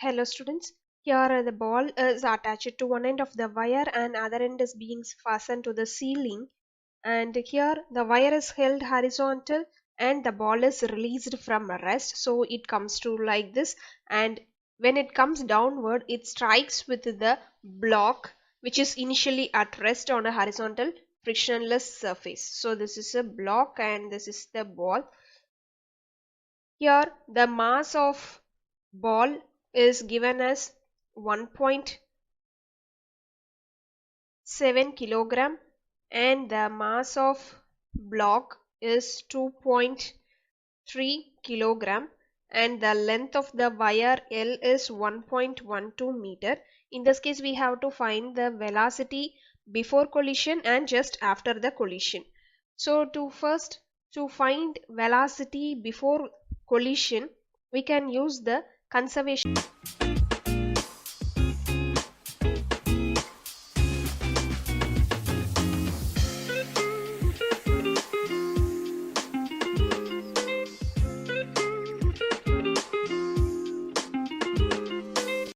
Hello students, here the ball is attached to one end of the wire and other end is being fastened to the ceiling, and here the wire is held horizontal and the ball is released from a rest, so it comes to like this, and when it comes downward it strikes with the block which is initially at rest on a horizontal frictionless surface. So this is a block and this is the ball. Here the mass of ball is given as 1.7 kilogram and the mass of block is 2.3 kilogram and the length of the wire L is 1.12 meter. In this case we have to find the velocity before collision and just after the collision. So to find velocity before collision we can use the conservation